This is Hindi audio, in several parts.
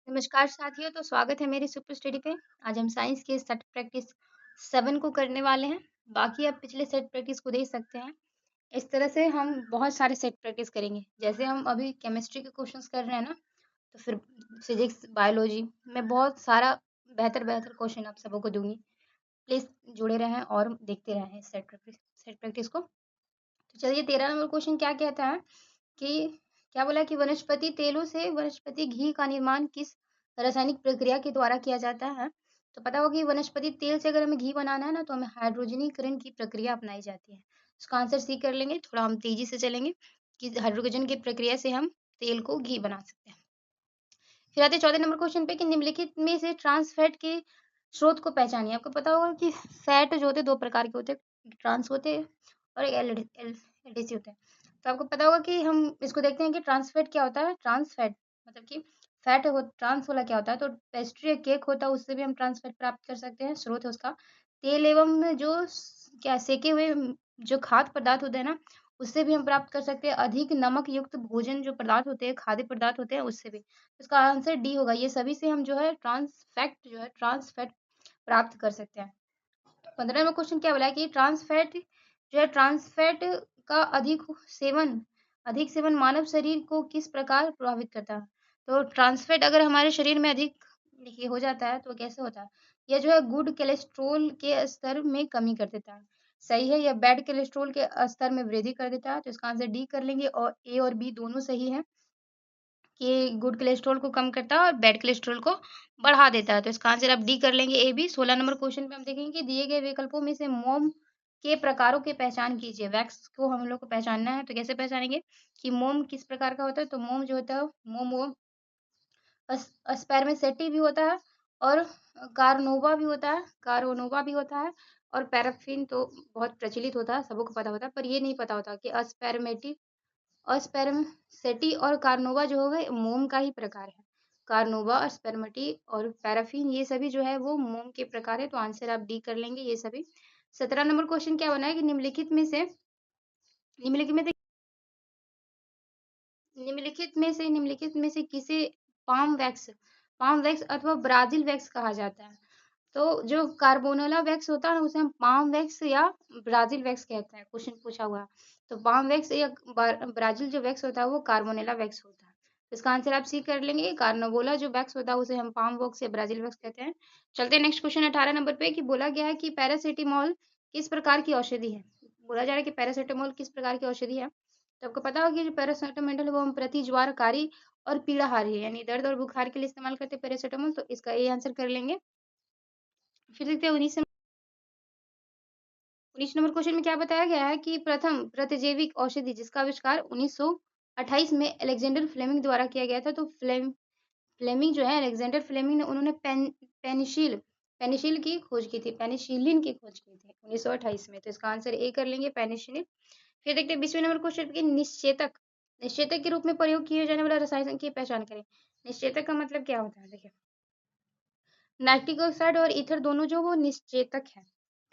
नमस्कार साथियों, तो स्वागत है मेरी सुपर स्टडी पे। आज हम साइंस के सेट प्रैक्टिस 7 को करने वाले हैं। बाकी आप पिछले सेट प्रैक्टिस को देख सकते हैं। इस तरह से हम बहुत सारे सेट प्रैक्टिस करेंगे। जैसे हम अभी केमिस्ट्री के क्वेश्चंस कर रहे हैं ना, तो फिर फिजिक्स, बायोलॉजी में बहुत सारा बेहतर क्वेश्चन आप सबों को दूंगी। प्लीज जुड़े रहें और देखते रहें सेट प्रैक्टिस को। तो चलिए 13 नंबर क्वेश्चन क्या कहता है कि क्या बोला कि वनस्पति तेलों से वनस्पति घी का निर्माण किस रासायनिक प्रक्रिया के द्वारा किया जाता है। तो पता होगा कि वनस्पति तेल से अगर हमें घी बनाना है ना, तो हमें हाइड्रोजनीकरण की प्रक्रिया अपनाई जाती है। उसका आंसर सी कर लेंगे। थोड़ा हम तेजी से चलेंगे कि हाइड्रोजन की प्रक्रिया से हम तेल को घी बना सकते हैं। फिर आते 14 नंबर क्वेश्चन पे कि निम्नलिखित में से ट्रांस फैट के स्रोत को पहचानिए। आपको पता होगा कि फैट जो होते हैं 2 प्रकार के होते हैं, ट्रांस होते हैं और एक एलडीसी होते हैं। तो आपको पता होगा कि हम इसको देखते हैं कि ट्रांस फैट क्या होता है। ट्रांस फैट मतलब कि फैट हो, ट्रांस वाला क्या होता है, तो पेस्ट्री या केक होता है, उससे भी हम ट्रांस फैट प्राप्त कर सकते हैं। स्रोत है उसका तेल एवं जो क्या सेके हुए जो खाद्य पदार्थ होते हैं ना, उससे भी हम प्राप्त कर सकते हैं। अधिक नमक युक्त भोजन जो पदार्थ होते हैं, खाद्य पदार्थ होते हैं, उससे भी। इसका आंसर डी होगा। ये सभी से हम जो है ट्रांस फैट प्राप्त कर सकते हैं। 15 में क्वेश्चन क्या बोला है कि ट्रांस फैट का अधिक सेवन मानव शरीर को किस प्रकार प्रभावित करता है। तो ट्रांस फैट अगर हमारे शरीर में अधिक देखिए हो जाता है तो कैसे होता है। यह जो है गुड कोलेस्ट्रॉल के स्तर में कमी कर देता है। सही है। यह बैड कोलेस्ट्रॉल के स्तर में वृद्धि कर देता है। तो इसका आंसर डी कर लेंगे और ए और बी दोनों सही है कि गुड कोलेस्ट्रॉल को कम करता है और बैड कोलेस्ट्रॉल को बढ़ा देता है। तो इसका आंसर आप डी कर लेंगे ए बी। 16 नंबर क्वेश्चन पे हम देखेंगे कि दिए गए विकल्पों में से मोम के प्रकारों की पहचान कीजिए। वैक्स को हम लोग को पहचानना है, तो कैसे पहचानेंगे कि मोम किस प्रकार का होता है। तो मोम जो होता है मोम वो स्पर्मेसेटी भी होता है और कार्नोवा भी होता है और पैराफिन तो बहुत प्रचलित होता है, सबको पता होता है, पर ये नहीं पता होता कि स्पर्मेसेटी और कार्नोवा जो हो गए मोम का ही प्रकार है। कार्नोवा, स्पर्मेटी और पैराफिन ये सभी जो है वो मोम के प्रकार है। तो आंसर आप डी कर लेंगे ये सभी। 17 नंबर क्वेश्चन क्या बना है कि निम्नलिखित में से किसे पाम वैक्स अथवा ब्राजील वैक्स कहा जाता है। तो जो कार्बोनेला वैक्स होता है ना, उसे हम पाम वैक्स या ब्राजील वैक्स कहते हैं। क्वेश्चन पूछा हुआ है तो पाम वैक्स या ब्राजील जो वैक्स होता है वो कार्बोनेला वैक्स होता है। तो इसका आंसर आप सी कर लेंगे। कार्नोवोला जो वैक्स होता है उसे हम पाम वैक्स या ब्राजील वैक्स कहते हैं। चलते हैं नेक्स्ट क्वेश्चन 18 नंबर पे कि बोला गया है कि पैरासिटामोल किस प्रकार की औषधि है। बोला जा रहा है कि पैरासिटामोल किस प्रकार की औषधि है। तो आपको पता होगा कि जो पैरासिटामोल वो हम प्रतिज्वारकारी और पीड़ाहारी है, यानी दर्द और बुखार के लिए इस्तेमाल करते हैं पैरासिटामोल। तो इसका ये आंसर कर लेंगे। फिर देखते हैं 19 नंबर क्वेश्चन में क्या बताया गया है कि प्रथम प्रतिजैविक औषधि जिसका आविष्कार 1928 में अलेक्जेंडर फ्लेमिंग द्वारा किया गया था। तो फ्लेमिंग जो है अलेक्जेंडर फ्लेमिंग ने उन्होंने पेनिसिल की खोज की थी, पेनिसिलिन की खोज की थी 1928 में। तो इसका आंसर ए कर लेंगे, पेनिसिलिन। फिर देखते हैं 20वें नंबर क्वेश्चन की निश्चेतक के रूप में प्रयोग किए जाने वाला रसायन की पहचान करें। निश्चेतक का मतलब क्या होता है। देखिए नाइट्रिक ऑक्साइड और ईथर दोनों जो वो निश्चेतक है।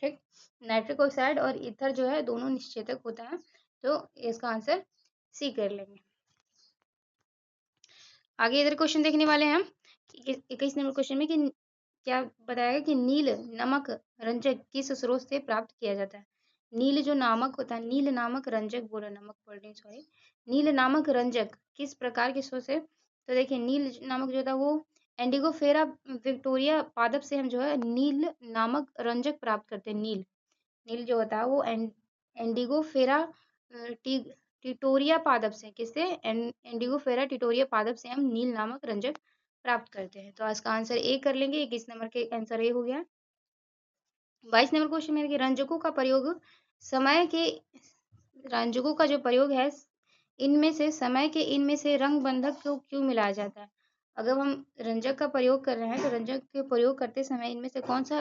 ठीक, नाइट्रिक ऑक्साइड और ईथर जो है दोनों निश्चेतक होता है। तो इसका आंसर सी कर लेंगे। आगे इधर क्वेश्चन देखने वाले हैं हम 21 नंबर क्वेश्चन में कि क्या बताया कि नील नमक रंजक किस स्रोत से प्राप्त किया जाता है। नील जो नामक होता है, नील नामक रंजक बोला, नमक पढ़ रही सॉरी, नील नामक रंजक किस प्रकार के स्रोत से। तो देखिए नील नामक जो था वो एंडिगोफेरा विक्टोरिया पादप से हम जो है नील नामक रंजक प्राप्त करते हैं। नील नील जो होता है वो एंडिगोफेरा टिटोरिया पादप से एंडिगोफेरा टिटोरिया पादप से हम नील नामक रंजक प्राप्त करते हैं। तो इसका आंसर ए कर लेंगे। 21 नंबर के आंसर ए हो गया। 22 नंबर क्वेश्चन में कि समय के रंजकों का जो प्रयोग है इनमें से रंग बंधक को क्यों मिलाया जाता है। अगर हम रंजक का प्रयोग कर रहे हैं तो रंजक के प्रयोग करते समय इनमें से कौन सा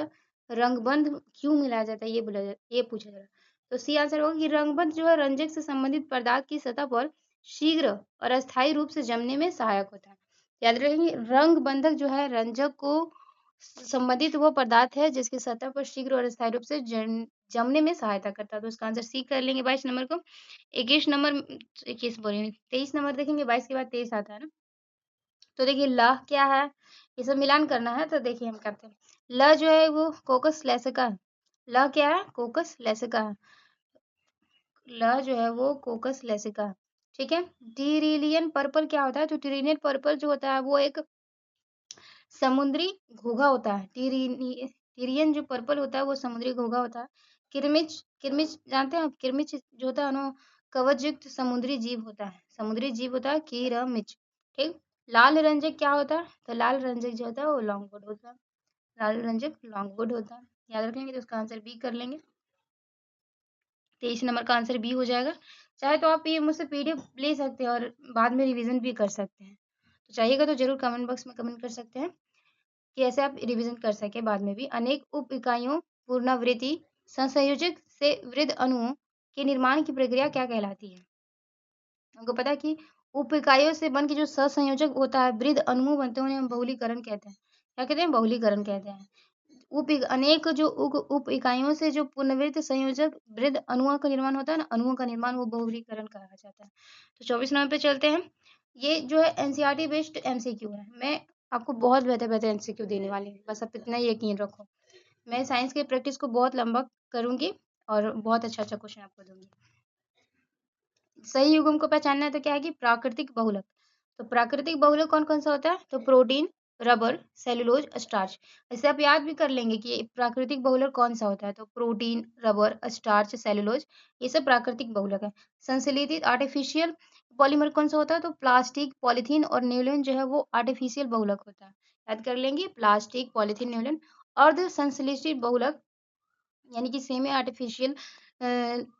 रंगबंध क्यों मिलाया जाता है, ये पूछा जा रहा है। तो सी आंसर होगा कि रंगबंध जो है रंजक से संबंधित पदार्थ की सतह पर शीघ्र और अस्थायी रूप से जमने में सहायक होता है। याद रखेंगे रंग बंधक जो है रंजक को संबंधित वो पदार्थ है जिसकी सतह पर शीघ्र और स्थायी रूप से जमने में सहायता करता है। तो इसका आंसर सी कर लेंगे 22 नंबर को। 21 नंबर 21 बोले 23 नंबर देखेंगे, 22 के बाद 23 आता है ना। तो देखिए ल क्या है, ये सब मिलान करना है, तो देखिए हम करते हैं। ल जो है वो कोकस लैसिका है। ल क्या है? कोकस लैसिका है। ल जो है वो कोकस लैसिका है। ठीक है? टिरिलियन पर्पल क्या होता है? तो टिरिलियन पर्पल जो होता है वो एक समुद्री घोंघा होता है। टिरियन जो पर्पल होता है वो समुद्री घोंघा होता है। किरमिच किरमिच जानते हैं आप? किरमिच जो होता है ना, कवचयुक्त समुद्री जीव होता है। समुद्री जीव होता है किरमिच। ठीक? लाल रंजक क्या होता है? तो लाल रंजक जो होता है वो लॉन्गवुड होता है। लाल रंजक लॉन्गवुड होता है। याद रखेंगे तो इसका आंसर बी कर लेंगे। 23 नंबर का आंसर बी हो जाएगा। चाहे तो आप ये मुझसे पीडीएफ ले सकते हैं और बाद में रिवीजन भी कर सकते हैं। तो चाहिएगा तो जरूर कमेंट बॉक्स में कमेंट कर सकते हैं कि ऐसे आप रिवीजन कर सकें बाद में भी। अनेक उप इकाइयों पुनरावृत्ति सहसंयोजक से वृद्ध अणुओं के निर्माण की प्रक्रिया क्या कहलाती है? हमको पता है कि उप इकाइयों से बन के जो सहसंयोजक होता है, वृद्ध अणु बनते हैं, उन्हें हम बहुलीकरण कहते हैं। क्या कहते हैं? बहुलीकरण कहते हैं। अनेक जो उप इकाइयों से जो पुनरावृत्त संयोजक वृद्ध अणुओं का निर्माण होता है ना, अणुओं का निर्माण वो बहुलीकरण कहा जाता है। तो 24 नंबर पे चलते हैं। ये जो है एनसीईआरटी बेस्ड एमसीक्यू है। मैं आपको बहुत बेहतर एमसीक्यू देने वाली हूँ, बस आप इतना ही यकीन रखो। मैं साइंस की प्रैक्टिस को बहुत लंबा करूंगी और बहुत अच्छा क्वेश्चन आपको दूंगी। सही युग्म को पहचानना है तो क्या है कि प्राकृतिक बहुलक। तो प्राकृतिक बहुलक कौन कौन सा होता है? तो प्रोटीन, रबर, सेलुलोज, स्टार्च। ऐसे आप याद भी कर लेंगे कि प्राकृतिक बहुलक कौन सा होता है। तो प्रोटीन, रबर, स्टार्च, सेलुलोज, ये सब प्राकृतिक बहुलक है। संश्लेषित आर्टिफिशियल पॉलीमर कौन सा होता है? तो प्लास्टिक, पॉलीथीन और न्यूलन जो है वो आर्टिफिशियल बहुलक होता है। याद कर लेंगे, प्लास्टिक, पॉलीथीन, न्यूलन। अर्ध संश्लेषित बहुलक यानी कि सेमी आर्टिफिशियल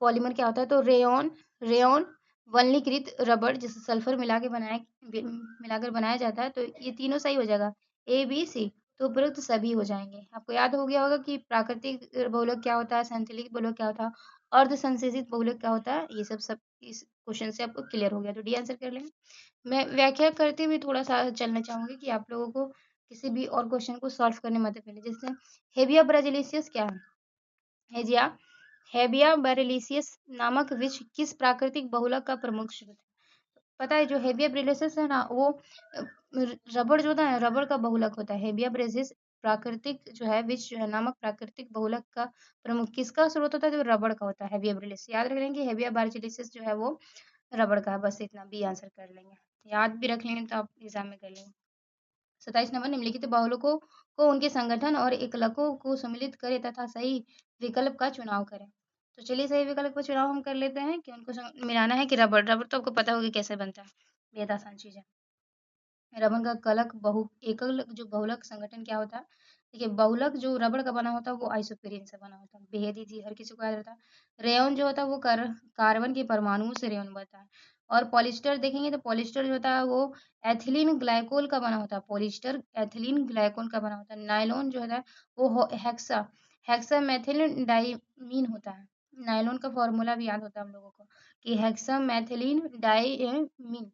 पॉलीमर क्या होता है? तो रेयॉन रेयॉन वल्कनीकृत रबर जिसे सल्फर मिलाकर बनाया जाता है। तो ये तीनों सही हो जाएगा, ए बी सी। तो उपरोक्त सभी हो जाएंगे। आपको याद हो गया होगा कि प्राकृतिक बहुलक क्या होता है, संश्लेषित बहुलक क्या होता है, अर्ध संश्लेषित बहुलक क्या होता है। ये सब इस क्वेश्चन से आपको क्लियर हो गया, तो डी आंसर कर लेंगे। मैं व्याख्या करते हुए थोड़ा सा चलना चाहूंगी कि आप लोगों को किसी भी और क्वेश्चन को सॉल्व करने में मदद मिले। जैसे हेविया ब्राजिलियस क्या है? हेजिया हेबिया बेरिलिसियस नामक वृक्ष किस प्राकृतिक बहुलक का प्रमुख स्रोत है? पता है जो हेबिया ब्रिलिसियस है ना, वो रबड़ जो होता है, रबड़ का बहुलक होता है। हेबिया ब्रिलिसियस प्राकृतिक जो है वृक्ष जो है नामक प्राकृतिक बहुलक का प्रमुख किसका स्रोत होता है? जो रबड़ का होता है, हेबिया ब्रिलिसियस। याद रख लेंगे हेबिया ब्राजिलिसियस जो है वो रबड़ का है। बस इतना बी आंसर कर लेंगे। याद भी रख लेंगे तो आप एग्जाम में कर लेंगे। 27 नंबर, निम्नलिखित बहुलकों को उनके संगठन और एकलकों को सम्मिलित करें तथा सही विकल्प का चुनाव करें। तो चलिए सही विकल्प का चुनाव हम कर लेते हैं कि उनको मिलाना है कि रबड़। रबड़ तो आपको पता होगा कैसे बनता है, बेहद आसान चीज है। रबड़ का कलक एकल जो बहुलक संगठन क्या होता है? देखिए, बहुलक जो रबड़ का बना होता है वो आइसोप्रीन से बना होता है। बेहद ही हर किसी को याद रहता है। रेयन जो होता है वो कार्बन के परमाणुओं से रेयन बनता है। और पॉलिस्टर देखेंगे तो पॉलिस्टर जो होता है वो एथिलीन ग्लाइकोल का बना होता है। पॉलिस्टर एथिलीन ग्लाइकोल का बना होता है। नायलॉन जो होता है वो हेक्सा मेथिलीन डाइमीन होता है। नायलॉन का फॉर्मूला भी याद होता है हम लोगों को कि हेक्सा मेथिलीन डाइमीन।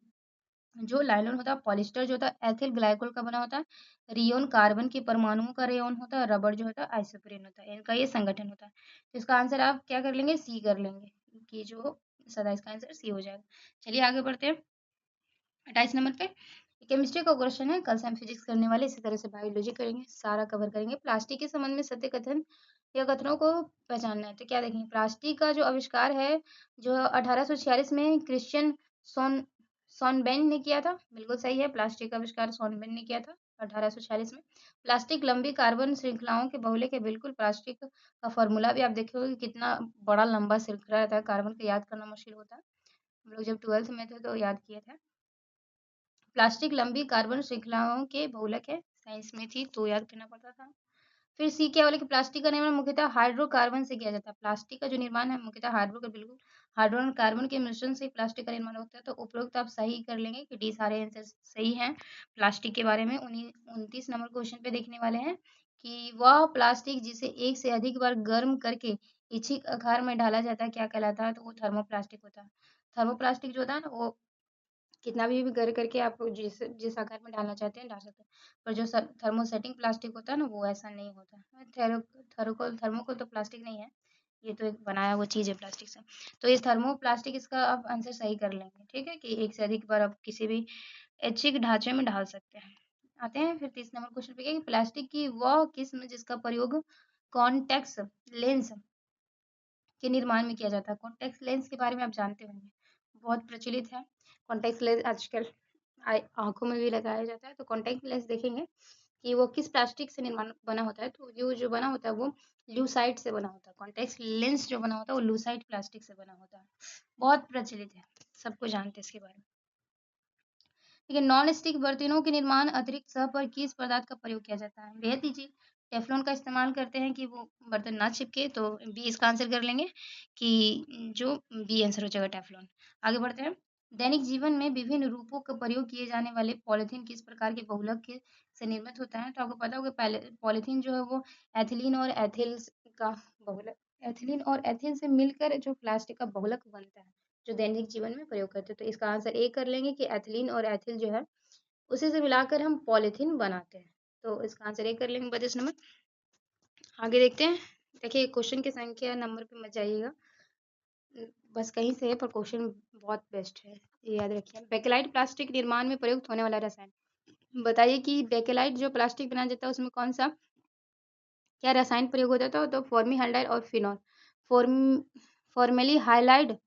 जो नायलॉन होता है, पॉलिस्टर जो होता है एथिल ग्लाइकोल का बना होता है। रियोन कार्बन के परमाणुओं का रेयन होता है। रबड़ जो होता है आइसोप्रीन होता है। इनका ये संगठन होता है। तो इसका आंसर आप क्या कर लेंगे? सी कर लेंगे कि जो सदा इसका आंसर सी हो जाएगा। चलिए आगे बढ़ते हैं। 28 नंबर पे केमिस्ट्री का क्वेश्चन है। कल से हम फिजिक्स करने वाले, इसी तरह से बायोलॉजी करेंगे, सारा कवर करेंगे। प्लास्टिक के संबंध में सत्य कथन या कथनों को पहचानना है। तो क्या देखेंगे, प्लास्टिक का जो आविष्कार है जो 1846 में क्रिश्चियन सोन सोनबेन ने किया था। बिल्कुल सही है, प्लास्टिक का आविष्कार सोनबेन ने किया था 1846 में। प्लास्टिक लंबी कार्बन श्रृंखलाओं के बहुलक है। बिल्कुल, प्लास्टिक का फॉर्मूला भी आप देखोगे कि कितना बड़ा लंबा श्रृंखला रहता है। कार्बन को याद करना मुश्किल होता है। हम लोग जब 12th में थे तो याद किए थे। प्लास्टिक लंबी कार्बन श्रृंखलाओं के बहुलक है। साइंस में थी तो याद करना पड़ता था। फिर सी क्या बोले कि प्लास्टिक का निर्माण मुख्यतः हाइड्रोकार्बन से किया जाता है। प्लास्टिक का जो निर्माण है मुख्यतः बिल्कुल हाइड्रोजन और कार्बन के मिश्रण से प्लास्टिक का निर्माण होता है। तो उपरोक्त आप सही कर लेंगे कि डी सारे आंसर सही हैं। प्लास्टिक के बारे में 29 नंबर क्वेश्चन पे देखने वाले हैं कि वह प्लास्टिक जिसे एक से अधिक बार गर्म करके इच्छित आकार में डाला जाता है क्या कहलाता है? तो वो थर्मोप्लास्टिक होता है। थर्मोप्लास्टिक जो होता है ना वो कितना भी कर करके आप जिस जिस आकार में डालना चाहते हैं डाल सकते हैं। पर जो थर्मोसेटिंग प्लास्टिक होता है ना वो ऐसा नहीं होता है। थर्मोकोल थर्मोकोल तो प्लास्टिक नहीं है। ये तो एक बनाया हुआ चीज़ है प्लास्टिक से। तो ये थर्मोप्लास्टिक, इसका आप आंसर सही कर लेंगे, ठीक है? कि एक से अधिक बार आप किसी भी ऐच्छिक ढांचे में ढाल सकते हैं। आते हैं फिर 30 नंबर क्वेश्चन पे कि प्लास्टिक की वह किस्म जिसका प्रयोग कॉन्टेक्स लेंस के निर्माण में किया जाता है। कॉन्टेक्ट लेंस के बारे में आप जानते होंगे, बहुत प्रचलित है। कॉन्टेक्ट लेंस आजकल आँखों में भी लगाया जाता है। तो कॉन्टेक्ट लेंस देखेंगे कि वो किस प्लास्टिक से निर्माण बना होता है। तो जो बना होता है वो लूसाइड से बना होता है। कॉन्टेक्ट लेंस जो बना होता है वो लूसाइड प्लास्टिक से बना होता है। बहुत प्रचलित है, सबको जानते हैं इसके बारे में। ठीक है, नॉन स्टिक बर्तनों के निर्माण अतिरिक्त सह पर किस पदार्थ का प्रयोग किया जाता है? बेहद ईजी, टेफ्लॉन का इस्तेमाल करते हैं कि वो बर्तन ना चिपके। तो बी इसका आंसर कर लेंगे कि जो बी आंसर हो जाएगा टेफ्लॉन। आगे बढ़ते हैं। दैनिक जीवन में विभिन्न रूपों का प्रयोग किए जाने वाले पॉलीथीन किस प्रकार के बहुलक के से निर्मित होता है? तो आपको पता होगा पहले पॉलीथीन जो है वो एथिलीन और एथिल्स का बहुलक, एथिलीन और एथिल से मिलकर जो प्लास्टिक का बहुलक बनता है, जो दैनिक जीवन में प्रयोग करते हैं। तो इसका आंसर ए कर लेंगे कि एथिलीन और एथिल जो है उसी से मिलाकर हम पॉलीथीन बनाते हैं। तो इसका आंसर ए कर लेंगे 32 नंबर। आगे देखते हैं। देखिए क्वेश्चन की संख्या नंबर पे मत जाइएगा, बस कहीं से है पर क्वेश्चन बहुत बेस्ट है, ये याद रखिए। बेकेलाइट प्लास्टिक निर्माण में प्रयुक्त होने वाला रसायन, बताइए कि बेकेलाइट जो प्लास्टिक बनाया जाता है उसमें कौन सा क्या रसायन प्रयोग होता था? तो फॉर्मीहाइड्राइड और फिनॉल। फॉर्म फॉर्मेलिहाइलाइड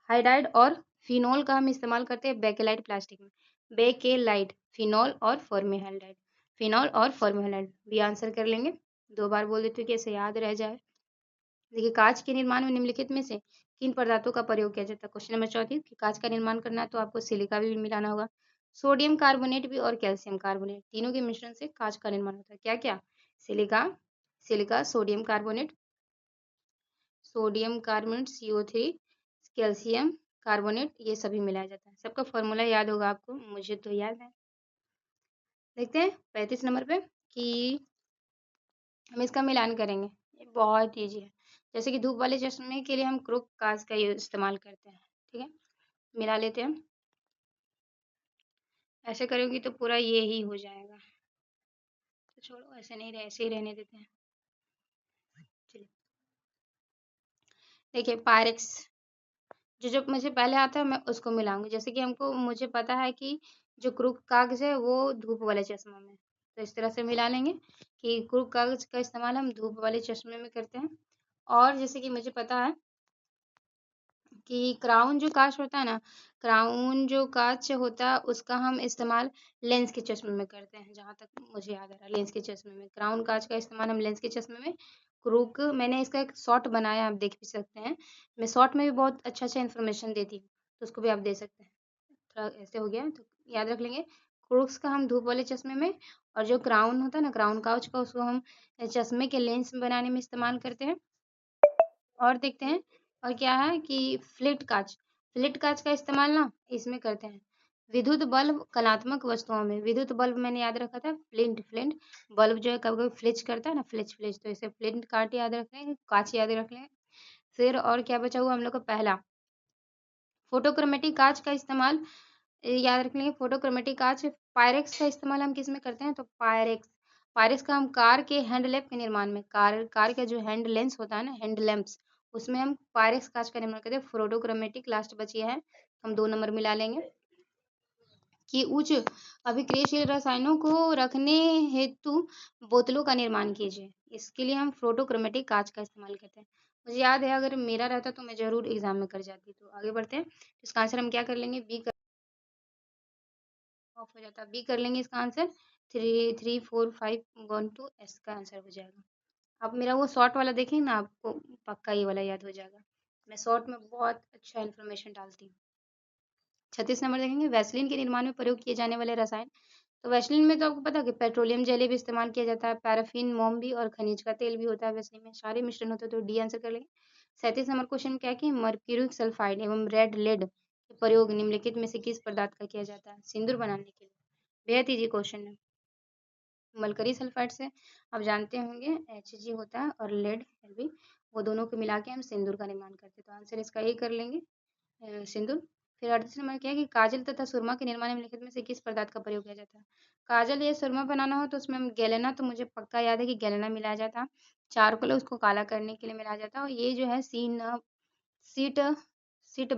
हाइडाइड और फिनोल का हम इस्तेमाल करते हैं बेकेलाइट प्लास्टिक में। बेकेलाइट, फिनोल और फॉर्मेल्डिहाइड, फिनोल और फॉर्मेल्डिहाइड भी आंसर कर लेंगे। दो बार बोल देते कैसे याद रह जाए। देखिए कांच के निर्माण में निम्नलिखित में से किन पदार्थों का प्रयोग किया जाता है? क्वेश्चन नंबर 34 कि कांच का निर्माण करना है तो आपको सिलिका भी मिलाना होगा, सोडियम कार्बोनेट भी और कैल्शियम कार्बोनेट, तीनों के मिश्रण से कांच का निर्माण होता है। क्या क्या? Silica, silica, sodium carbonate CO3, calcium carbonate, ये सभी मिलाया जाता है। सबका फॉर्मूला याद होगा आपको, मुझे तो याद है। देखते हैं 35 नंबर पे कि हम इसका मिलान करेंगे। ये बहुत ईजी है। जैसे कि धूप वाले चश्मे के लिए हम क्रूक कांच का इस्तेमाल करते हैं, ठीक है? मिला लेते हैं। ऐसे करोगी तो पूरा ये ही हो जाएगा। तो छोड़ो, ऐसे नहीं रहे, ऐसे ही रहने देते हैं। चलिए देखिए पायरेक्स, जो मुझे पहले आता है मैं उसको मिलाऊंगी। जैसे कि मुझे पता है कि जो क्रूक कागज है वो धूप वाले चश्मों में, तो इस तरह से मिला लेंगे कि क्रूक कागज का इस्तेमाल हम धूप वाले चश्मे में करते हैं। और जैसे कि मुझे पता है कि क्राउन जो कांच होता है ना, क्राउन जो कांच होता है उसका हम इस्तेमाल लेंस के चश्मे में करते हैं। जहाँ तक मुझे याद आ रहा है, लेंस के चश्मे में क्राउन कांच का इस्तेमाल हम लेंस के चश्मे में। क्रूक मैंने इसका एक शॉर्ट बनाया, आप देख भी सकते हैं। मैं शॉर्ट में भी बहुत अच्छा अच्छा इन्फॉर्मेशन देती हूँ, तो उसको भी आप दे सकते हैं। थोड़ा ऐसे हो गया तो याद रख लेंगे। क्रूक्स का हम धूप वाले चश्मे में, और जो क्राउन होता है ना क्राउन कांच का, उसको हम चश्मे के लेंस बनाने में इस्तेमाल करते हैं। और देखते हैं और क्या है कि फ्लिट कांच का इस्तेमाल ना इसमें करते हैं विद्युत बल्ब कलात्मक वस्तुओं में। विद्युत बल्ब मैंने याद रखा था फ्लिंट, बल्ब जो है कभी कभी फ्लिच करता है ना, फ्लिच, तो इसे फ्लिंट कांच याद रख लें, कांच याद रख लें। फिर और क्या बचा हुआ हम लोग का? पहला फोटोक्रोमेटिक कांच का इस्तेमाल याद रख लेंगे। फोटोक्रोमेटिक कांच, पायरेक्स का इस्तेमाल हम किस में करते हैं? तो पायरेक्स, पायरेक्स का हम कार के हैंड लैम्प के निर्माण में, कार का जो हैंड लेंस होता है ना, हैंड लैंप्स, उसमें हम पायरेक्स कांच का निर्माण करते हैं। फोटोक्रोमेटिक लास्ट बची है, हम 2 नंबर मिला लेंगे कि उच्च अभिक्रियाशील रसायनों को रखने हेतु बोतलों का निर्माण कीजिए। इसके लिए हम फोटोक्रोमेटिक कांच का इस्तेमाल करते हैं। मुझे याद है अगर मेरा रहता तो मैं जरूर एग्जाम में कर जाती। तो आगे बढ़ते हैं। इसका आंसर हम क्या कर लेंगे? बी कर, ऑफ हो जाता, बी कर लेंगे इसका आंसर। 3 3 4 5 1 2 एस का आंसर हो जाएगा। अब मेरा वो शॉर्ट वाला देखेंगे ना, आपको पक्का ये वाला याद हो जाएगा। मैं शॉर्ट में बहुत अच्छा इन्फॉर्मेशन डालती हूँ। 36 नंबर देखेंगे, वैसलीन के निर्माण में प्रयोग किए जाने वाले रसायन। तो वैसलीन में तो आपको पता है कि पेट्रोलियम जेली भी इस्तेमाल किया जाता है, पैराफिन, मोम भी, और खनिज का तेल भी होता है वैसलीन में, सारे मिश्रण होते हैं। तो डी आंसर कर लेंगे। 37 नंबर क्वेश्चन क्या है कि मर्क्यूरिक सल्फाइड एवं रेड लेड के प्रयोग निम्नलिखित में से किस पदार्थ का किया जाता है सिंदूर बनाने के लिए? बेहद ईजी क्वेश्चन है। मरकरी सल्फाइड से आप जानते होंगे Hg होता है, और लेड Lb, वो दोनों को मिला के हम सिंदूर का निर्माण करते हैं। तो आंसर इसका ए कर लेंगे, सिंदूर। फिर 38 नंबर क्या है कि काजल तथा सुरमा के निर्माण में निम्नलिखित में से किस पदार्थ का प्रयोग किया जाता है? काजल या सुरमा बनाना हो तो उसमें हम गैलेना, तो मुझे पक्का याद है कि गैलेना मिलाया जाता है। चारकोल है उसको काला करने के लिए मिलाया जाता है। और ये जो है सीट सीट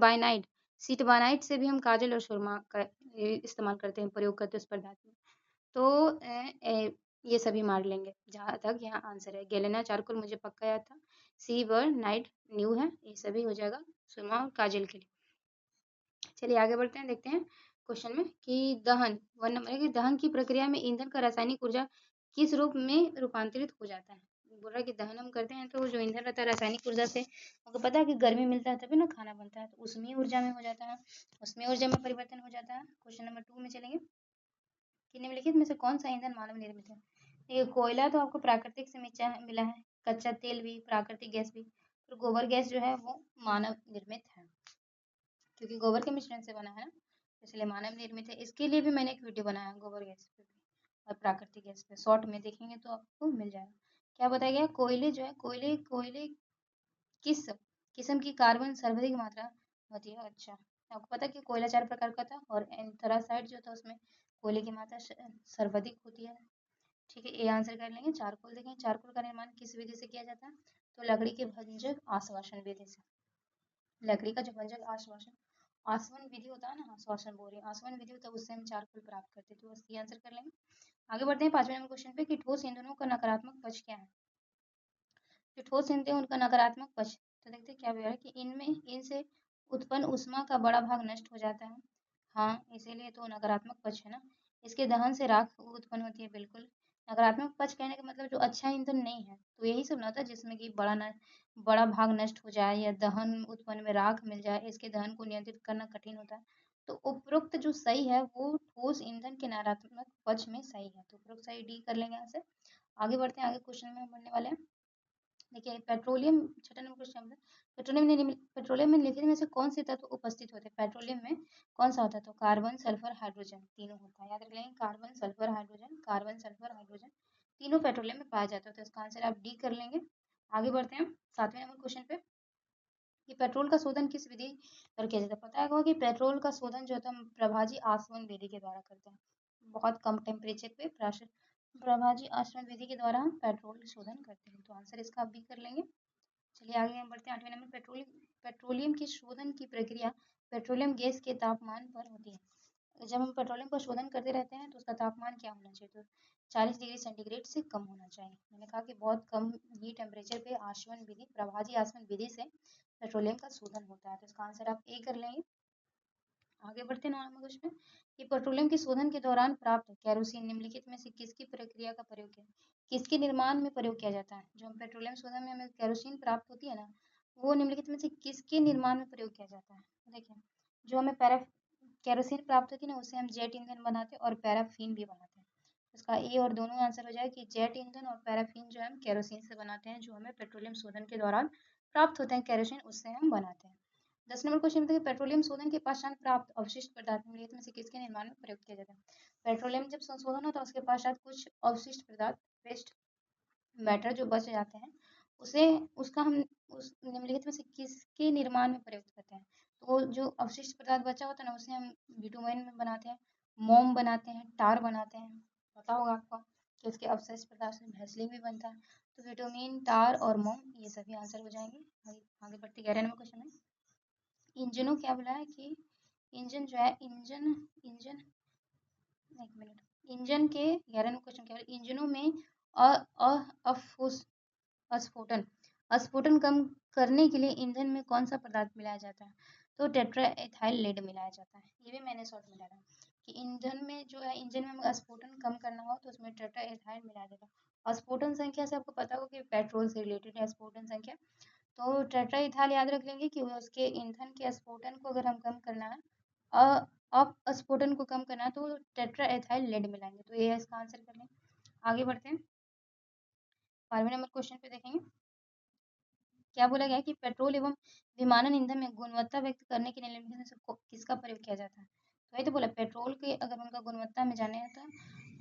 बायनाइड से भी हम काजल और सुरमा का इस्तेमाल करते हैं, प्रयोग करते हैं उस पदार्थ में। तो ये सभी मार लेंगे जहाँ तक यहाँ आंसर है। गैलेना चारकोल मुझे पक्का याद था। सी वर नाइट न्यू है, ये सभी हो जाएगा सुरमा और काजल के लिए। चलिए आगे बढ़ते हैं, देखते हैं क्वेश्चन में कि दहन 1 नंबर है कि दहन की प्रक्रिया में ईंधन का रासायनिक ऊर्जा किस रूप में रूपांतरित हो जाता है। बोल रहा है कि दहन हम करते हैं तो जो ईंधन रहता है रासायनिक ऊर्जा से आपको पता है कि गर्मी मिलता है तभी ना खाना बनता है, तो उसमें ऊर्जा में हो जाता है, उसमें ऊर्जा में परिवर्तन हो जाता है। क्वेश्चन नंबर 2 में चलेंगे कि निम्नलिखित में से कौन सा ईंधन मानव निर्मित है। ये कोयला तो आपको प्राकृतिक से मिला है, कच्चा तेल भी, प्राकृतिक गैस भी, तो गोबर गैस जो है वो मानव निर्मित है क्योंकि गोबर के मिश्रण से बना है ना, इसलिए मानव निर्मित है। इसके लिए भी मैंने एक वीडियो बनाया है गोबर गैस पे भी और प्राकृतिक गैस पे, शॉर्ट में देखेंगे तो आपको मिल जाएगा। क्या बताया गया, कोयले जो है कोयले कोयले किस किस्म की कार्बन सर्वाधिक मात्रा होती है। अच्छा, आपको पता है कि कोयला 4 प्रकार का था और एंथ्रासाइड जो था उसमें कोयले की मात्रा सर्वाधिक होती है। ठीक है, ये आंसर कर लेंगे। चारकोल देखें, चारकोल का निर्माण किस विधि से किया जाता है, तो लकड़ी के भंजक आश्वासन विधि से। लकड़ी का जो भंजक आश्वासन आसवन विधि होता है ना, आश्वासन बोल रही है, आसवन विधि होता है, उससे हम चारकोल प्राप्त करते हैं, तो बस ये आंसर कर लेंगे। आगे बढ़ते हैं 5वें नंबर क्वेश्चन पे कि ठोस ईंधनों का नकारात्मक पक्ष क्या है। जो ठोस ईंधन है उनका नकारात्मक पक्ष, तो देखते हैं क्या बोल रहा है कि इनसे उत्पन्न ऊष्मा का बड़ा भाग नष्ट हो जाता है। हाँ, इसीलिए तो नकारात्मक पक्ष है ना। इसके दहन से राख उत्पन्न होती है, बिल्कुल। नकारात्मक पक्ष कहने का मतलब जो अच्छा ईंधन नहीं है, तो यही सब ना होता है जिसमें कि बड़ा भाग नष्ट हो जाए या दहन उत्पन्न में राख मिल जाए, इसके दहन को नियंत्रित करना कठिन होता है। तो उपरोक्त जो सही है वो ठोस ईंधन के नकारात्मक पक्ष में सही है, तो उपरोक्त सही डी कर लेंगे यहाँ से। आगे बढ़ते हैं, आगे क्वेश्चन में हम बढ़ने वाले हैं। देखिए पेट्रोलियम, 6 नंबर क्वेश्चन है। पेट्रोलियम में निम्नलिखित में से कौन से तत्व उपस्थित होते हैं। पेट्रोलियम में कौन सा होता है, तो कार्बन सल्फर हाइड्रोजन तीनों होता है, याद रख लेंगे। Carbon sulphur hydrogen, carbon sulphur hydrogen तीनों पेट्रोलियम में पाया जाता है, तो इसका आंसर आप डी कर लेंगे। आगे बढ़ते हैं 7वें नंबर क्वेश्चन पे कि पेट्रोल का शोधन किस विधि पर किया जाता है। पता है कि पेट्रोल का शोधन जो होता है हम प्रभाजी आसवन विधि के द्वारा करते हैं। बहुत कम टेम्परेचर पे प्रभाजी आसवन विधि के द्वारा हम पेट्रोल शोधन करते हैं, तो आंसर इसका आप भी कर लेंगे। चलिए आगे हम बढ़ते हैं 8वें नंबर पेट्रोलियम के शोधन की प्रक्रिया पेट्रोलियम गैस के तापमान पर होती है। जब हम पेट्रोलियम का शोधन करते रहते हैं तो उसका तापमान क्या होना चाहिए, तो 40 डिग्री सेंटीग्रेड से कम होना चाहिए। मैंने कहा कि बहुत कम ही टेम्परेचर पे आसवन विधि प्रभाजी आसवन विधि से पेट्रोलियम का शोधन होता है, तो इसका आंसर आप ए कर लेंगे। आगे बढ़ते हैं 9 नंबर क्वेश्चन में कि पेट्रोलियम के शोधन के दौरान प्राप्त केरोसिन निम्नलिखित में से किसकी प्रक्रिया का प्रयोग किया, किसके निर्माण में प्रयोग किया जाता है। जो हम पेट्रोलियम शोधन में हमें केरोसिन प्राप्त होती है ना, वो निम्नलिखित में से किसके निर्माण में प्रयोग किया जाता है। देखिए, जो हमें केरोसिन प्राप्त होती है ना, उससे हम जेट ईंधन बनाते हैं और पैराफिन भी बनाते हैं। इसका ए और दोनों आंसर हो जाए कि जेट ईंधन और पैराफिन जो हम केरोसिन से बनाते हैं, जो हमें पेट्रोलियम शोधन के दौरान प्राप्त होते हैं केरोसिन, उससे हम बनाते हैं। 10 नंबर क्वेश्चन में पेट्रोलियम शोधन के पश्चात प्राप्त अवशिष्ट पदार्थ निम्नलिखित में से किसके निर्माण में प्रयोग किया जाता है। पेट्रोलियम जब संशोधन होता है उसके पश्चात कुछ अवशिष्ट पदार्थ, वेस्ट मैटर जो बच जाते हैं, उसे उसका हम उस निम्नलिखित में से किसके निर्माण में प्रयोग करते हैं। तो वो जो अवशिष्ट पदार्थ बचा होता है ना, उसे हम बिटुमेन में बनाते हैं, मोम बनाते हैं, टार बनाते हैं। पता होगा आपको कि उसके अवशिष्ट पदार्थ से भैसलिन भी बनता है। तो बिटुमेन, टार और मोम ये सभी आंसर हो जाएंगे। आगे बढ़ते 11 नंबर क्वेश्चन है। इंजनों क्या बोला है कि इंजन जो है इंजन इंजन एक मिनट इंजन के 11 नंबर क्वेश्चन क्या बोला, इंजनों में अस्फोटन अस्फोटन कम करने के लिए ईंधन में कौन सा पदार्थ मिलाया जाता है, तो टेट्रा एथाइल लेड मिलाया जाता है। ये भी मैंने शॉर्ट में डाला कि ईंधन में जो है इंजन में अस्फोटन कम करना हो तो उसमें टेट्रा एथाइल मिलाया जाता है। अस्फोटन संख्या से आपको पता होगा कि पेट्रोल से रिलेटेड है अस्फोटन संख्या, तो टेट्रा इथाइल याद रख लेंगे कि उसके ईंधन के स्फोटन को अगर हम कम करना है अब स्फोटन को कम करना है तो टेट्रा एथाइल लेड मिलाएंगे, तो ये इसका आंसर कर लें। आगे बढ़ते हैं 12वें नंबर क्वेश्चन पे देखेंगे क्या बोला गया कि पेट्रोल एवं विमानन ईंधन में गुणवत्ता व्यक्त करने के लिए निम्नलिखित में से किसका प्रयोग किया जाता है। तो ये तो बोला पेट्रोल के अगर उनका गुणवत्ता में जाने हैं तो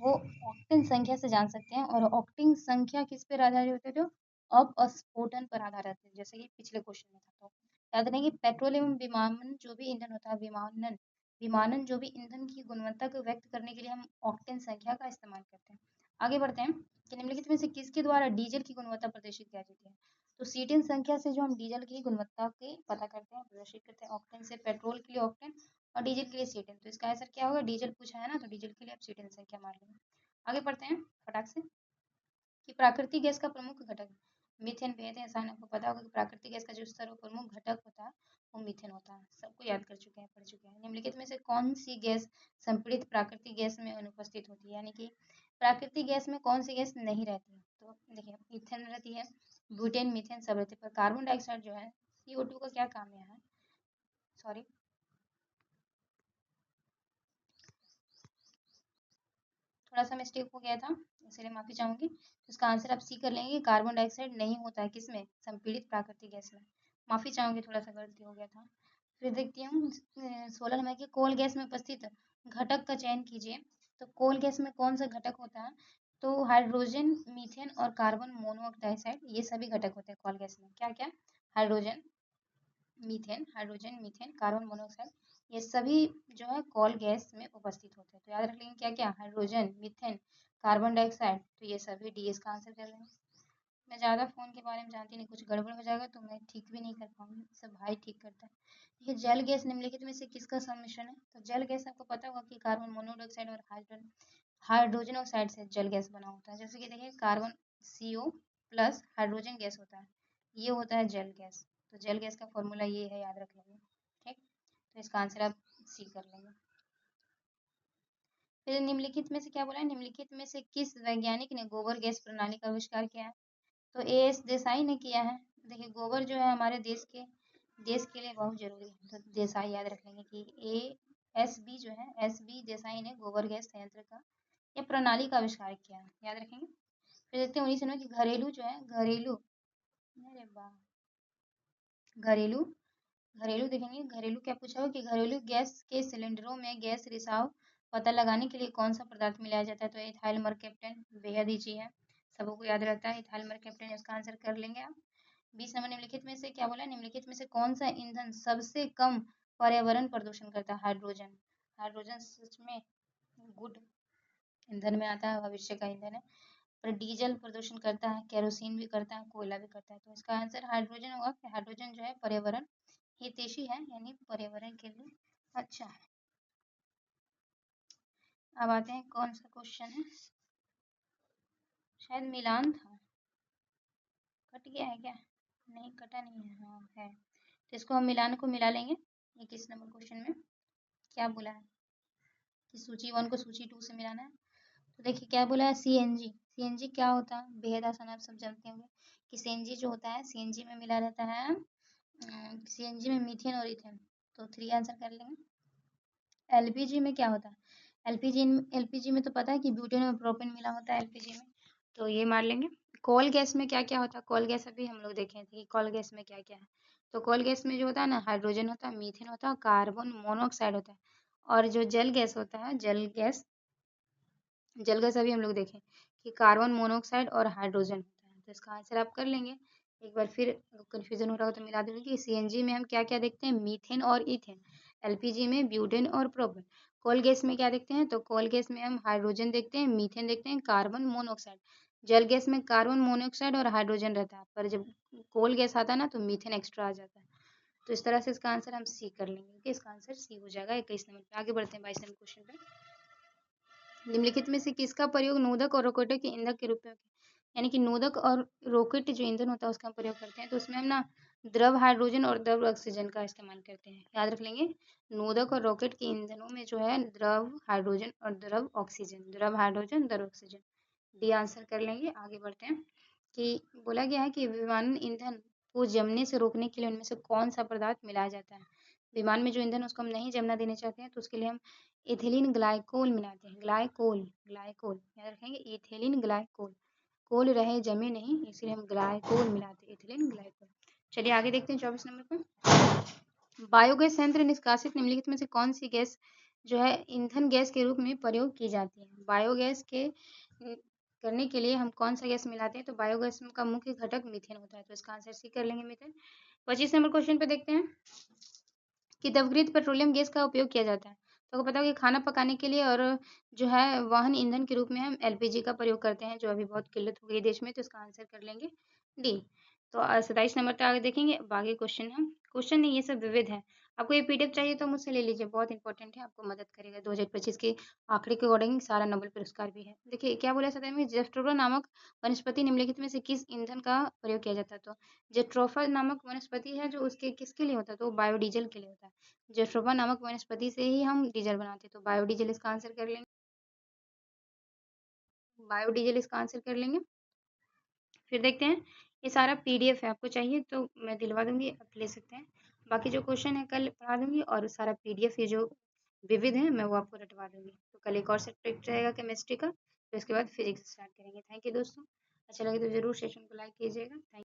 वो ऑक्टेन संख्या से जान सकते हैं, और ऑक्टेन संख्या किस पर आधारित होती है, जो अपस्फोटन पर आधारित है, जैसे कि पिछले क्वेश्चन में था। तो याद रखेंगे पेट्रोल एवं विमानन जो भी ईंधन होता है, विमानन विमानन जो भी ईंधन की गुणवत्ता को व्यक्त करने के लिए हम ऑक्टेन संख्या का इस्तेमाल करते हैं। आगे बढ़ते हैं कि निम्नलिखित में में से किसके द्वारा डीजल की गुणवत्ता प्रदर्शित की जाती है? तो सीटेन संख्या से जो हम डीजल की गुणवत्ता के पता करते हैं, प्रदर्शित करते हैं। ऑक्टेन से पेट्रोल के लिए ऑक्टेन और डीजल के लिए सीटेन। तो इसका आंसर क्या होगा? डीजल पूछा है ना, तो डीजल के लिए आप सीटेन संख्या मान लेंगे। आगे बढ़ते हैं फटाक से कि प्राकृतिक गैस का प्रमुख घटक मीथेन बेहद आसान, आपको पता होगा कि प्राकृतिक गैस का जो सर्वप्रमुख घटक होता है वो मीथेन होता है, सबको याद कर चुके हैं, पढ़ चुके हैं। निम्नलिखित में से कौन सी गैस संपीड़ित प्राकृतिक गैस में अनुपस्थित होती है, यानी कि प्राकृतिक गैस में कौन सी गैस नहीं रहती है? तो देखिए मीथेन रहती है, ब्यूटेन, मीथेन सब रहते हैं, पर कार्बन डाइऑक्साइड जो है CO2 का क्या काम है? सॉरी, थोड़ा सा मिस्टेक हो गया था, इसलिए माफी चाहूंगी। तो इसका आंसर आप सी कर लेंगे, कार्बन डाइऑक्साइड नहीं होता है किसमें? संपीड़ित प्राकृतिक गैस में। माफी चाहूंगी, थोड़ा सा गलती हो गया था। फिर देखती हूँ 16 नंबर के कोल गैस में उपस्थित घटक का चयन कीजिए। तो कोल गैस में कौन सा घटक होता है? तो हाइड्रोजन, मीथेन और कार्बन मोनोऑक्साइड, ये सभी घटक होते हैं कोल गैस में। क्या क्या? हाइड्रोजन, मीथेन, कार्बन मोनोऑक्साइड, ये सभी जो है कोल गैस में उपस्थित होते हैं। तो याद रख लेंगे क्या क्या? हाइड्रोजन, मीथेन, कार्बन डाइऑक्साइड, तो ये सभी डी इसका आंसर कर लेंगे। मैं ज़्यादा फ़ोन के बारे में जानती नहीं, कुछ गड़बड़ हो जाएगा तो मैं ठीक भी नहीं कर पाऊंगी, सब भाई ठीक करता है। ये जल गैस निम्नलिखित में से किसका सम्मिश्रण है? तो जल गैस आपको पता होगा कि कार्बन मोनोऑक्साइड और हाइड्रोजन ऑक्साइड से जल गैस बना होता है। जैसे कि देखिए carbon CO plus hydrogen gas होता है, ये होता है जल गैस। तो जल गैस का फॉर्मूला ये है, याद रख लेंगे। ठीक, तो इसका आंसर आप सी कर लेंगे। फिर निम्नलिखित में से क्या बोला है? निम्नलिखित में से किस वैज्ञानिक ने गोबर गैस प्रणाली का आविष्कार किया है? तो AS देसाई ने किया है। देखिए गोबर जो है हमारे देश के लिए बहुत जरूरी है, तो देसाई याद रख लेंगे कि ASB जो है, SB देसाई ने गोबर गैस संयंत्र का या प्रणाली का आविष्कार किया है, याद रखेंगे। फिर देखते हैं 19 की घरेलू जो है, अरे वाह, घरेलू घरेलू देखेंगे, घरेलू क्या पूछा हो कि घरेलू गैस के सिलेंडरों में गैस रिसाव पता लगाने के लिए कौन सा पदार्थ मिलाया जाता है? तो इथाइल मरकैप्टन, बेहद ईजी है, सबको याद रहता है इथाइल मरकैप्टन, इसका आंसर कर लेंगे आप। 20 नंबर निम्नलिखित में से क्या बोला? निम्नलिखित में से कौन सा ईंधन सबसे कम पर्यावरण प्रदूषण करता है? हाइड्रोजन। हाइड्रोजन सच में गुड ईंधन में आता है, भविष्य का ईंधन है। पर डीजल प्रदूषण करता है, केरोसिन भी करता है, कोयला भी करता है। तो इसका आंसर हाइड्रोजन होगा कि हाइड्रोजन जो है पर्यावरण हितैषी है, यानी पर्यावरण के लिए अच्छा है। अब आते हैं कौन सा क्वेश्चन है, शायद मिलान था, कट गया है क्या? नहीं कटा नहीं है, हाँ है। तो इसको हम मिलान को मिला लेंगे। 21 नंबर क्वेश्चन में क्या बोला है कि सूची 1 को सूची 2 से मिलाना है। तो देखिए क्या बोला है? CNG क्या होता है? बेहद आसान, आप सब जानते होंगे कि CNG जो होता है, CNG में मिला रहता है, CNG में मीथेन और इथेन। तो 3 आंसर कर लेंगे। LPG में क्या होता है? एलपीजी में तो पता है कि ब्यूटेन और प्रोपेन मिला होता है एलपीजी में, तो ये मार लेंगे। कोल गैस में क्या क्या होता है? कोल गैस अभी हम लोग देखे थे कि कोल गैस में क्या क्या है। तो कोल गैस में जो होता है ना, हाइड्रोजन होता है, मीथेन होता है, कार्बन मोनोऑक्साइड होता है। और जो जल गैस होता है, जल गैस अभी हम लोग देखें कि कार्बन मोनोऑक्साइड और हाइड्रोजन होता है। तो इसका आंसर आप कर लेंगे। एक बार फिर कंफ्यूजन हो रहा हो तो मिला देंगे। सीएनजी में हम क्या क्या देखते हैं? मीथेन और इथेन। एलपीजी में ब्यूटेन और प्रोपेन। कोल गैस में क्या देखते हैं? तो कोल गैस में हम हाइड्रोजन देखते हैं, मीथेन देखते हैं, कार्बन मोनोऑक्साइड। जल गैस में कार्बन मोनोऑक्साइड और हाइड्रोजन रहता है, पर जब कोल गैस आता है ना तो मीथेन एक्स्ट्रा आ जाता है। तो इस तरह से इसका आंसर हम सी कर लेंगे कि इसका आंसर सी हो जाएगा 21 नंबर पे। आगे बढ़ते हैं 22 नंबर क्वेश्चन पे। निम्नलिखित में से किसका प्रयोग नोदक और रॉकेट के ईंधन के रूप में, यानी कि नोदक और रॉकेट जो ईंधन होता है उसका हम प्रयोग करते हैं, तो उसमें हम ना द्रव हाइड्रोजन और द्रव ऑक्सीजन का इस्तेमाल करते हैं, याद रख लेंगे। नोदक और रॉकेट के ईंधनों में जो है द्रव हाइड्रोजन और द्रव ऑक्सीजन, द्रव हाइड्रोजन द्रव ऑक्सीजन, डी आंसर कर लेंगे। आगे बढ़ते हैं कि बोला गया है कि विमान ईंधन को जमने से रोकने के लिए उनमें से कौन सा पदार्थ मिलाया जाता है? विमान में जो ईंधन उसको हम नहीं जमना देना चाहते हैं, तो उसके लिए हम इथिलीन ग्लाइकोल मिलाते हैं। ग्लाइकोल याद रखेंगे, इथिलीन ग्लाइकोल, कोल रहे जमे नहीं, इसलिए हम ग्लाइकोल मिलाते हैं, इथिलीन ग्लाइकोल। चलिए आगे देखते हैं 24 नंबर पर। बायोगैस संयंत्र निष्कासित निम्नलिखित में से कौन सी गैस जो है ईंधन गैस के रूप में प्रयोग की जाती है? बायोगैस के करने के लिए हम कौन सा गैस मिलाते हैं? तो बायोगैस का मुख्य घटक मीथेन होता है, तो इसका आंसर सी कर लेंगे, मीथेन। 25 नंबर क्वेश्चन पे देखते हैं कि द्रवीकृत पेट्रोलियम गैस का उपयोग किया जाता है। तो आपको पता होगा कि खाना पकाने के लिए और जो है वाहन ईंधन के रूप में हम एलपीजी का प्रयोग करते हैं, जो अभी बहुत किल्लत हो गई है देश में, तो इसका आंसर कर लेंगे डी। तो 27 नंबर पे आगे देखेंगे, बाकी क्वेश्चन है। क्वेश्चन नहीं, ये सब विविध है। आपको ये पीडीएफ चाहिए तो मुझसे ले लीजिए, बहुत इंपॉर्टेंट है, आपको मदद करेगा। 2025 के आंकड़े के अकॉर्डिंग सारा नोबेल पुरस्कार भी है। देखिए क्या बोला जाता है, जेस्ट्रोफा नामक वनस्पति निम्नलिखित में से किस ईंधन का प्रयोग किया जाता है? तो जेट्रोफा नामक वनस्पति है जो उसके किसके लिए होता है? तो बायोडीजल के लिए होता है। जेट्रोफा नामक वनस्पति से ही हम डीजल बनाते हैं, तो बायोडीजल इसका आंसर कर लेंगे। बायोडीजल इसका आंसर कर लेंगे। फिर देखते हैं, ये सारा पीडीएफ है, आपको चाहिए तो मैं दिलवा दूंगी, आप ले सकते हैं। बाकी जो क्वेश्चन है कल पढ़ा दूंगी, और सारा पीडीएफ ये जो विविध है मैं वो आपको रटवा दूंगी। तो कल एक और सब्जेक्ट रहेगा केमिस्ट्री का, तो इसके बाद फिजिक्स स्टार्ट करेंगे। थैंक यू दोस्तों, अच्छा लगे तो जरूर सेशन को लाइक कीजिएगा। थैंक